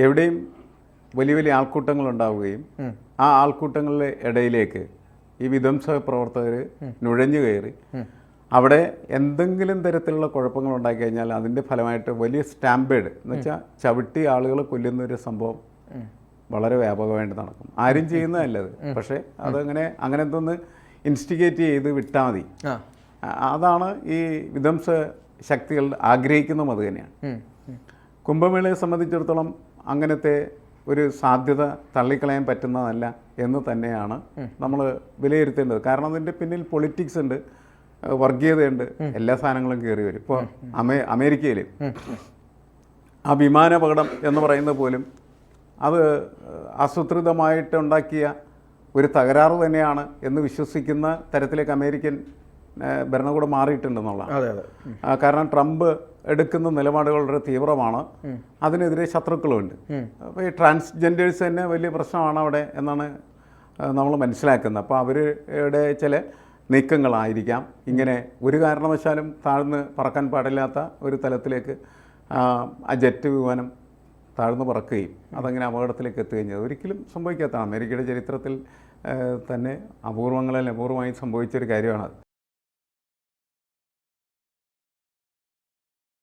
എവിടെയും വലിയ വലിയ ആൾക്കൂട്ടങ്ങളുണ്ടാവുകയും ആ ആൾക്കൂട്ടങ്ങളുടെ ഇടയിലേക്ക് ഈ വിധ്വംസക പ്രവർത്തകർ നുഴഞ്ഞു കയറി അവിടെ എന്തെങ്കിലും തരത്തിലുള്ള കുഴപ്പങ്ങൾ ഉണ്ടാക്കി കഴിഞ്ഞാൽ അതിൻ്റെ ഫലമായിട്ട് വലിയ സ്റ്റാമ്പേഡ് എന്ന് വെച്ചാൽ ചവിട്ടി ആളുകളെ കൊല്ലുന്ന ഒരു സംഭവം വളരെ വ്യാപകമായിട്ട് നടക്കും. ആരും ചെയ്യുന്നതല്ലത്, പക്ഷേ അതങ്ങനെ അങ്ങനെ എന്തൊന്ന് ഇൻസ്റ്റിഗേറ്റ് ചെയ്ത് വിട്ടാൽ മതി. അതാണ് ഈ വിധ്വംസ ശക്തികൾ ആഗ്രഹിക്കുന്നതും അത് തന്നെയാണ്. കുംഭമേളയെ സംബന്ധിച്ചിടത്തോളം അങ്ങനത്തെ ഒരു സാധ്യത തള്ളിക്കളയാൻ പറ്റുന്നതല്ല എന്ന് തന്നെയാണ് നമ്മൾ വിലയിരുത്തേണ്ടത്. കാരണം അതിൻ്റെ പിന്നിൽ പൊളിറ്റിക്സ് ഉണ്ട്, വർഗീയതയുണ്ട്, എല്ലാ സാധനങ്ങളും കയറി വരും. ഇപ്പോൾ അമേരിക്കയിൽ ആ വിമാനാപകടം എന്ന് പറയുന്നത് പോലും അത് ആസൂത്രിതമായിട്ടുണ്ടാക്കിയ ഒരു തകരാറ് തന്നെയാണ് എന്ന് വിശ്വസിക്കുന്ന തരത്തിലേക്ക് അമേരിക്കൻ ഭരണകൂടം മാറിയിട്ടുണ്ടെന്നുള്ളതാണ്. കാരണം ട്രംപ് എടുക്കുന്ന നിലപാടുകൾ വളരെ തീവ്രമാണ്, അതിനെതിരെ ശത്രുക്കളുമുണ്ട്. അപ്പോൾ ഈ ട്രാൻസ്ജെൻഡേഴ്സ് തന്നെ വലിയ പ്രശ്നമാണ് അവിടെ എന്നാണ് നമ്മൾ മനസ്സിലാക്കുന്നത്. അപ്പോൾ അവരുടെ ചില നീക്കങ്ങളായിരിക്കാം ഇങ്ങനെ ഒരു കാരണവശാലും താഴ്ന്ന് പറക്കാൻ പാടില്ലാത്ത ഒരു തലത്തിലേക്ക് ആ ജെറ്റ് വിമാനം താഴ്ന്നു പറക്കുകയും അതങ്ങനെ അപകടത്തിലേക്ക് എത്തുകയും ചെയ്തു. ഒരിക്കലും സംഭവിക്കാത്തതാണ്. അമേരിക്കയുടെ ചരിത്രത്തിൽ തന്നെ അപൂർവങ്ങളിൽ അപൂർവമായി സംഭവിച്ചൊരു കാര്യമാണത്.